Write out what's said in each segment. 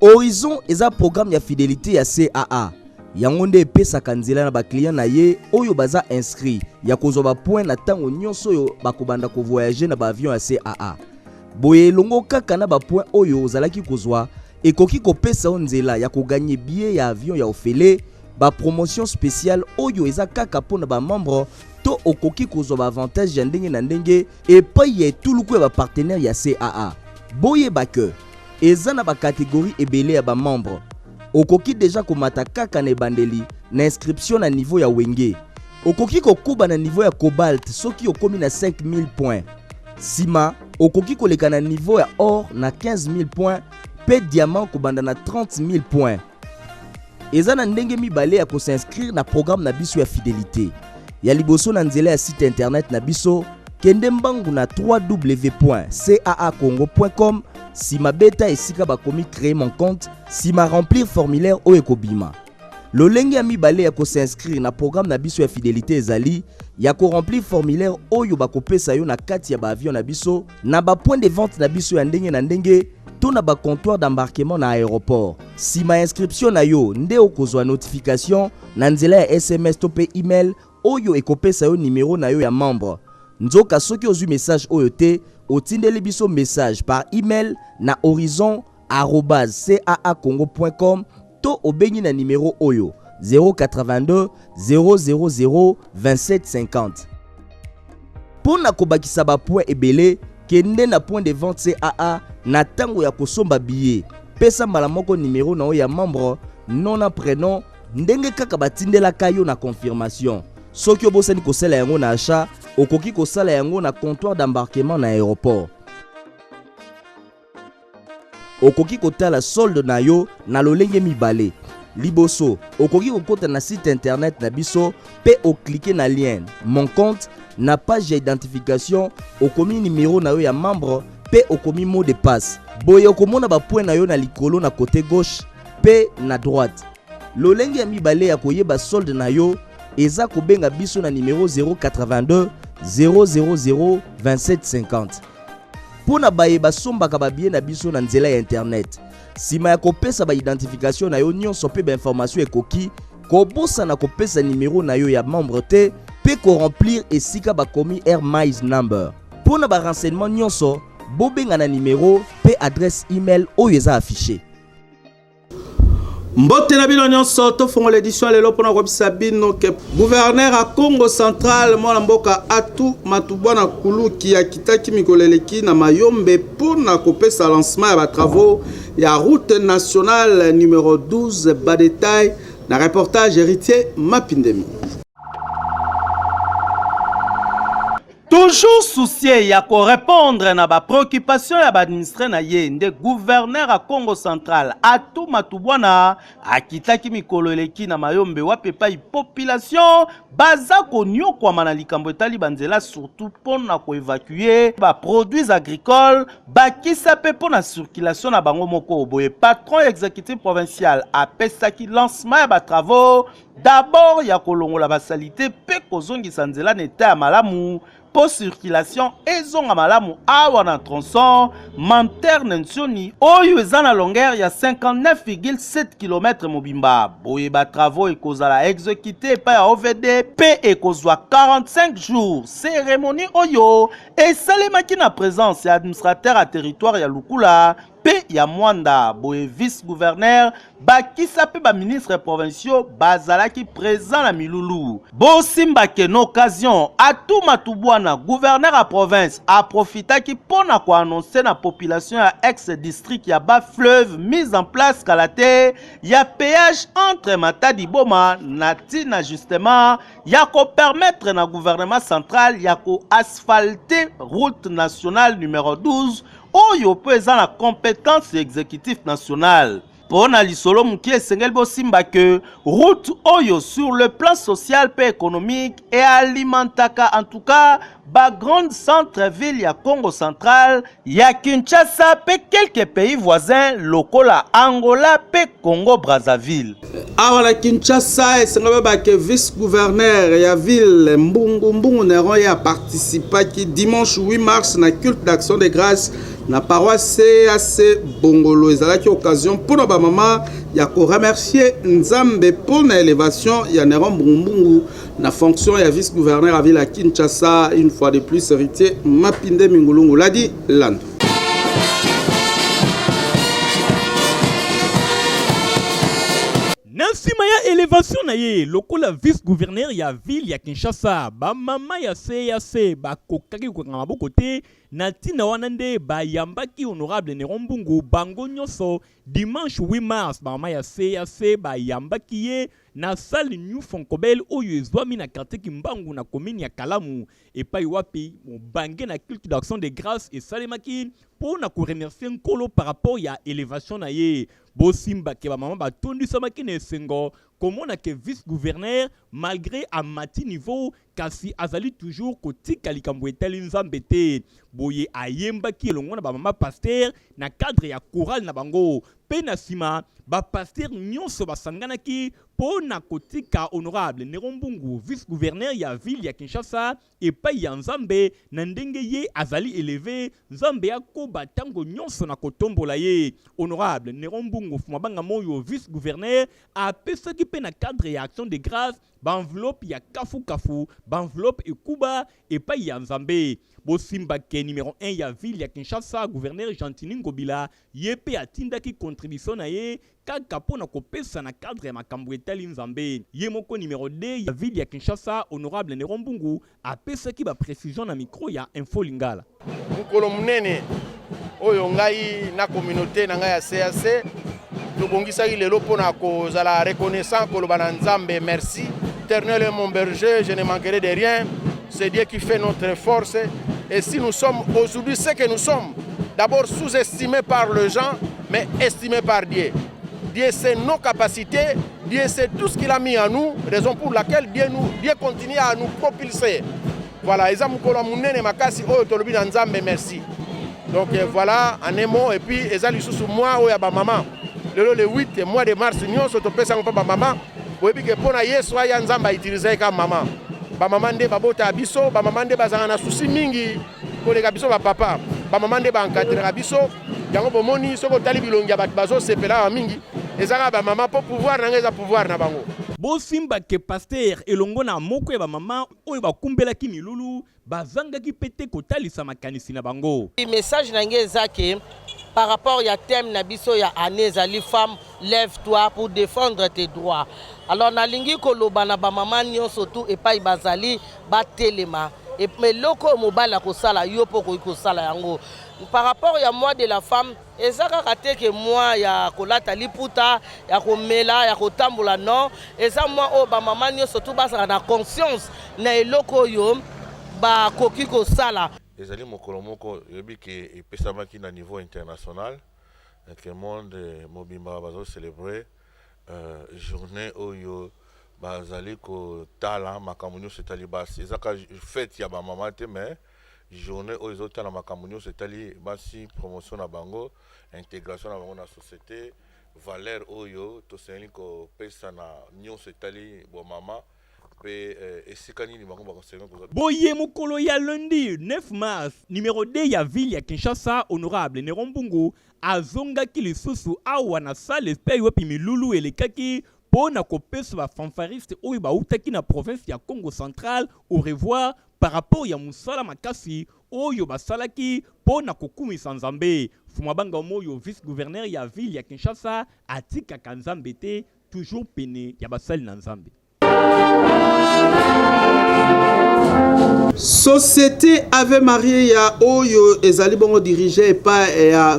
Horizon eza programme ya fidélité ya CAA. Yango nde epesaka nzela na ba client na ye oyo baza inscrit ya kozwa ba point na tango nyonso oyo bakobanda ko voyager na ba avion ya CAA. Boye longo kaka na ba point oyo ozalaki kozwa ekoki kopesa nzela ya koganye billet ya avion ya ofele, ba promotion spéciale oyo eza kaka pona ba membre to okoki kozwa ba avantage ya ndenge na ndenge epai ya etuluku ya ba partenaire ya CAA. Boye bake eza na ba catégorie ebele ya ba membre. Okoki deja komata kaka na ebandeli na inscription na niveau ya wenge. Okoki kokuba na niveau ya cobalt soki okomi na 5000 points. Sima okoki koleka na niveau ya or na 15000 points pe diamant kobanda na 30000 points. Eza na ndenge mibale ya kosinscrire na programme na biso ya fidélité. Ya liboso na nzela ya site internet na biso kende mbangu na www.caacongo.com. Sima beta esika bakomi créer mon compte, sima remplir formulaire o ekobima. Lolenge ya mibale ya kosinscrire na programme na biso ya fidélité ezali ya ko remplir formulaire oyo bakopesa yo na kati ya ba avion na biso na ba point de vente na biso ya ndenge na ndenge to na ba comptoir d'embarquement na aéroport. Sima inscription na yo nde okozwa notification na nzela ya SMS to pe email oyo ekopesa yo numéro na yo ya membre. Nzoka soki ozwi message oyo te otindeli biso message par email na horizon@caacongo.com to obengi na numéro oyo 082 000 2750. Pona kobakisa ba point ebele kende na point de vente CAA na tango ya kosomba billet. Pesa mbala moko numéro na yo ya membre, nom na prénom ndenge kaka batindelaka yo na confirmation. Soki obosani kosala yango na achat, okoki kosala yango na comptoir d'embarquement na aéroport. Okoki kotala solde na yo na lolenge mibale. Liboso, okoki kokota na site internet na biso pe okliquer na lien mon compte na page d'identification okomi numéro na yo ya membre pe okomi mot de passe. Boye okomona ba point na yo na likolo na côté gauche pe na droite. Lolenge ya mibale ya koyeba solde na yo eza kobenga biso na numéro 082 000 2750. Pona baye basombaka babie na biso na nzela ya internet. Sima ya kopesa ba identification na yo nyonso pe ba information ekoki kobosa na kopesa numéro na yo ya membre te pe ko remplir esika bakomi Air Miles number. Pona ba renseignement nyonso bobenga na numéro pe adresse email oyo eza affiché. Mbote na bino nyonso tofongo l'édition lelo pona kobisa bino ke gouverneur à Congo central mwana mboka Atu Matubwana Kuluki akitaki mikoleleki na Mayombe pona kopesa lancement ya ba travaux ya route nationale numéro 12 ba détail na reportage héritier Mapindemi. Toujours soucié ya ko répondre na ba préoccupation ya ba administrer na ye nde gouverneur à Congo central Atu Matubwana akitaki mikolo eleki na Mayombe wapepa population baza konyo kwa mana likambo etali banzela surtout pona ko évacuer ba produits agricoles bakisa pe pona circulation na bango moko boye patron exécutif provincial apesaki lancement ya ba travaux d'abord ya kolongola ba salité pe kozongisa nzela neta ya malamu pour circulation ezonga malamu awa na tronçon Manterne Nsioni oyo eza na longueur ya 59,7 km mobimba. Boye ba travaux ekozala exécuté pa ya OVD pe ekozwa 45 jours. Cérémonie oyo esalemaki na présence ya administrateur à territoire ya Lukula pe ya Mwanda. Boye vice-gouverneur bakisa pe ba ministre provinciaux bazalaki présent na Milulu. Bosimba ke na occasion Atu Matubwana gouverneur à province a profitaki pona ko annoncer na population ya ex-district ya bas fleuve mise en place kalate ya péage entre Matadi Boma na tina justement ya ko permettre na gouvernement central ya ko asphalter route nationale numéro 12 oyo pesa la compétence exécutive nationale. Pona lisolo muki esengel bosimba que route oyo sur le plan social et économique et alimentaka en tout cas ba grande centre-ville ya Congo central, ya Kinshasa pe quelques pays voisins lokola Angola pe Congo Brazzaville. Awa na Kinshasa esengaba ba ke vice-gouverneur ya ville Mbungu Neron ya participa ki dimanche 8 mars na culte d'action de grâce na paroisse CAC Bongolo. Ezalaki occasion pour ba mama ya ko remercier Nzambe pour na élévation ya Neron Mbungu na fonction ya vice-gouverneur à ville à Kinshasa. Une fois de plus, héritier Mapinde Mingulungu Ladi Land. Nansima ya élévation na ye lokola vice-gouverneur ya ville ya Kinshasa ba mama ya CAC ba kokaki ko ngama côté na tina wana nde ba yambaki honorable Neron Mbungu bango nyonso dimanche 8 mars ba mama ya CAC ba yambaki ye na salle New Fonkobel oyo ezwami na quartier Kimbangu na commune ya Kalamu epai wapi mobange na culte d'action de grâce et salemaki pour na ko remercier nkolo par rapport ya élévation na ye bosimba ke ba mama ba tondi samaki na esengo komona ke vice-gouverneur malgré à mati niveau kasi azali toujours kotika likambo etali nzambe te boye ayembaki elongo na ba mama pasteur na cadre ya chorale na bango pe na sima ba pasteur nyonso basanganaki po na kotika honorable Neron Mbungu vice-gouverneur ya ville ya Kinshasa epai ya nzambe na ndenge ye azali élevé nzambe akoba tango nyonso na kotombola ye honorable Neron Mbungu fumabanga moyo vice-gouverneur apesaki pe na cadre ya action de grâce ba enveloppe ya kafu ba enveloppe ekuba epai ya nzambe bosimba ke numéro 1 ya ville ya Kinshasa gouverneur Gentini Ngobila yepe atindaki contribution na ye kaka pona kopesa na cadre ya makambo etali nzambe ye moko numéro 2 ya ville ya Kinshasa honorable Neron Mbungu apesaki ba précision na micro ya Info Lingala mukolo munene oyo ngai na communauté na ngai ya CAC tobongisaki lelo pona kozala reconnaissant koloba na nzambe merci. Éternel est mon berger, je ne manquerai de rien. C'est Dieu qui fait notre force. Et si nous sommes aujourd'hui ce que nous sommes, d'abord sous-estimés par les gens, mais estimés par Dieu. Dieu sait nos capacités, Dieu sait tout ce qu'il a mis en nous, raison pour laquelle Dieu continue à nous propulser. Voilà, merci. Donc voilà, en un mot, et puis ezali sous moi, maman. Le 8 mois de mars, nous sommes maman. Oui, que pour Yesu aya nzamba utiliser comme maman. Ba maman nde babota biso, ba maman nde bazanga na souci mingi ko le biso ba papa. Ba maman nde ba encadrer biso. Yango bomoni soko tali bilongi ya bat bazo sepela mingi. Ezaka ba maman pour pouvoir na ngeza pouvoir na bango. Bosimba ke pasteur elongo na moko ya ba maman oyo ba kumbela ki milulu bazanga ki pete ko talisa makanisi na bango. Message na ngeza ke par rapport à thème nabiso ya anezali femme lève-toi pour défendre tes droits. Alors na lingi koloba na ba maman nyonso tout et pas bazali ba telema et mais loko mobala ko sala yo poko ko sala yango. Par rapport à moi de la femme ezaka raté que moi ya kolata liputa ya komela ya kotambola non eza moi o ba maman nyonso tout ba na conscience na eloko yo ba koki ko sala. Ezali mokolo moko yebi ke epesamaki na niveau international que le monde mobimba bazo célébrer journée oyo bazali ko tala makambo nyonso etali basi ezaka fête ya ba mama te mais journée oyo ezotala makambo nyonso etali basi promotion na bango intégration na bango na société valeur oyo tosengeli kopesa na nyonso etali bo mama. Boye mokolo ya lundi 9 mars numéro 2 ya ville ya Kinshasa honorable Neron Mbungu azongaki lisusu awa na salle pe yopi milulu elekaki pona kopesa ba fanfariste oyo bautaki na province ya Congo central au revoir par rapport ya musala makasi oyo basalaki pona kokumisa nzambe fumabanga moyo vice-gouverneur ya ville ya Kinshasa atika kanzambe te toujours pene ya basali na nzambe. Société Ave Maria Oyo ezali bongo dirigée par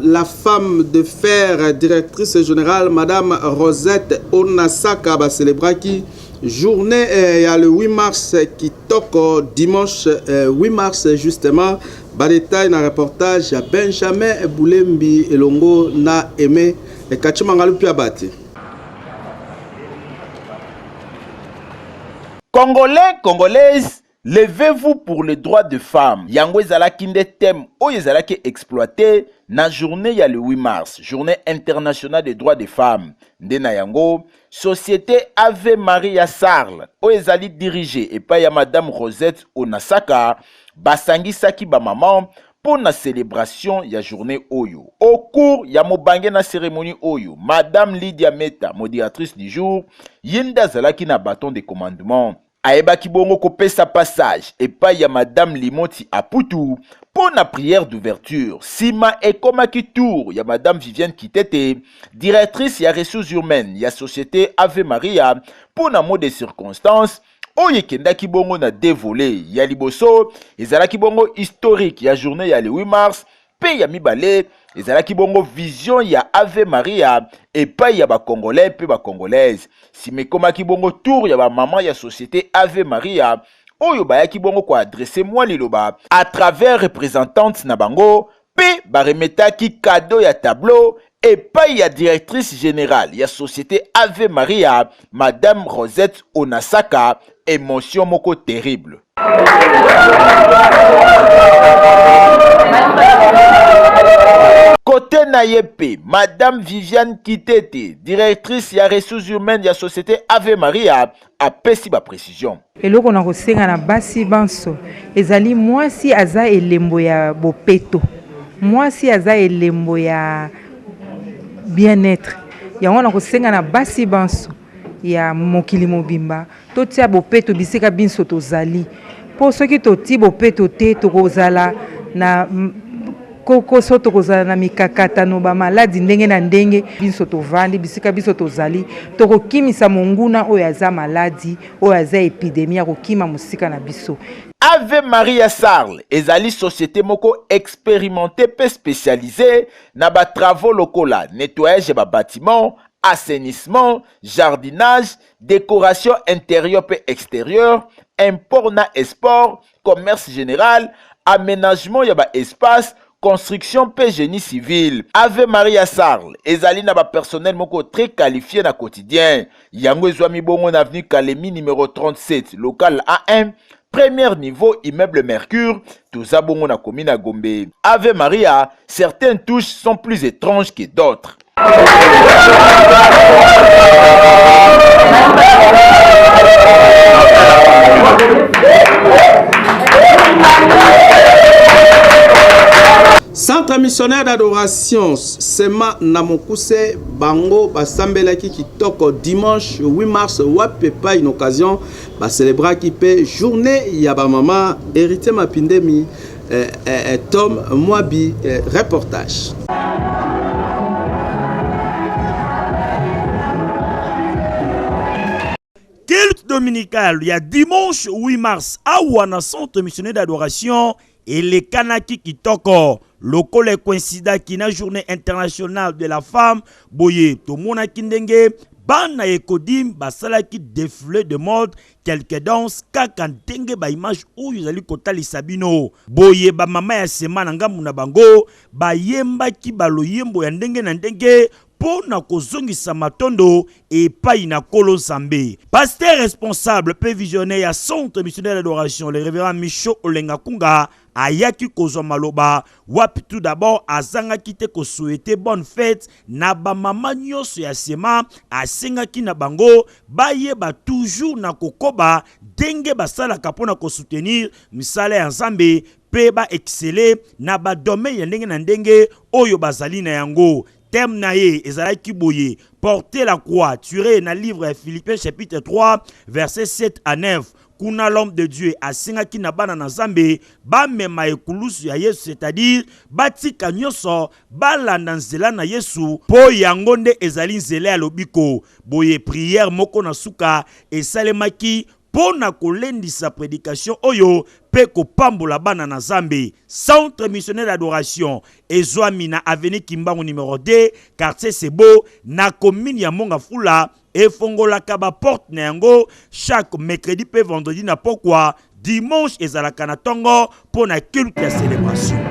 la femme de fer directrice générale Madame Rosette Onasaka ba célébraki journée ya le 8 mars qui toko dimanche 8 mars justement ba détail na reportage ya Benjamin Boulembi elongo na Aimé Kachimangalu Piabati. Congolais, Congolaises, Levez-vous pour les droits des femmes. Yango ezalaki nde thème oyo ezalaki exploité na journée ya le 8 mars, journée internationale des droits des femmes. Nde na yango, société Ave Maria Sarl oyo ezali dirigée epai ya Madame Rosette Onasaka basangisaki ba maman pour la célébration ya journée oyo. Au cours ya mobange na cérémonie oyo, Madame Lydia Meta, modératrice du jour, yinda zalaki na bâton de commandement. Aebaki bongo kopesa passage epai ya Madame Limoti Aputu pour la prière d'ouverture. Sima ekomaki tour ya Madame Viviane Kitete, directrice ya ressources humaines ya société Ave Maria pour la mot de circonstances. Oye kendaki bongo na dévolé ya liboso ezalaki bongo historique ya journée ya le 8 mars pe ya mibale ezalaki bongo vision ya Ave Maria epai ya ba congolais pe ba congolaise simekomaki bongo tour ya ba maman ya société Ave Maria oyo bayaki bongo ko adresser moi liloba à travers représentante na bango pe ba remetaki cadeau ya tableau epai ya directrice générale ya société Ave Maria Madame Rosette Onasaka. Émotion moko terrible. Côté Nayepe, Madame Viviane Kitete, directrice ya ressources humaines ya société Ave Maria, a pesi ba précision. Eloko na kosenga na basi banso ezali mwasi aza elembo ya bopeto, mwasi aza elembo ya bien-être. Yango na kosenga na basi banso ya mokili mobimba totia bopeto bisika binso tozali po soki toti bopeto te tokozala na kokoso tokozala na mikakatano ba maladi ndenge na ndenge binso tovandi bisika biso tozali tokokimisa monguna oyo aza maladi oyo aza epidemia kokima musika na biso. Ave Maria Sarl ezali société moko expérimentée pe spécialisée na ba travaux lokola nettoyage ba bâtiments, assainissement, jardinage, décoration intérieure et extérieure, import na export, commerce général, aménagement yaba espace, construction et génie civil. Ave Maria Sarl ezali na ba personnel moko très qualifié na quotidien. Yango ezwami bongo na avenue Kalemi numéro 37, local A1, premier niveau immeuble Mercure, toza bongo na commune à Gombe. Ave Maria, certaines touches sont plus étranges que d'autres. Centre missionnaire d'adoration Sema Namokuse Bango Basambelaki Kitoko dimanche 8 mars Wapepa une occasion célébrer qui paie journée Yaba Mama héritier Mapindemi Tom Mwabi reportage. Culte dominical, il y a dimanche 8 mars à Wana Centre missionnaire d'adoration et les Kanaki Kitoko. Lokole coïncida qui na journée internationale de la femme, boye to mona kindenge bana ekodim basalaki défilé de mode quelques danses kaka ndenge ba image ou yuzali kotali sabino boye ba mama ya sema na ngambu na bango bayemba ki baloyembo ya ndenge na ndenge pona kozongisa matondo epai na kolo Nzambe. Pasteur responsable pe visionnaire ya centre missionnaire d'adoration le révérend Micho Olenga Kunga ayaki kozwa maloba wapi tout d'abord azangaki te ko souhaiter bonne fête na ba mama nyonso ya sema asengaki na bango bayeba toujours na kokoba denge basalaka pona ko soutenir misala ya Nzambe pe ba exceller na ba domaine ya ndenge na ndenge oyo bazali na yango. Thème naye ezalaki boye porter la croix tiré na livre de Philippiens chapitre 3 verset 7 à 9. Kuna l'homme de Dieu asingaki na bana na Nzambe ba mema ekulusu ya Yesu, c'est-à-dire batika nyonso balanda nzela na Yesu po yango nde ezali nzela ya lobiko. Boye prière moko na suka esalemaki pona kolendisa prédication oyo pe kopambola bana na Nzambe. Centre missionnaire d'adoration ezwami na avenue Kimbangu numéro 2 quartier Sebo na commune ya Mongafula efongolaka ba porte na yango chaque mercredi pe vendredi na pokwa dimanche ezalaka na tongo pona culte ya célébration.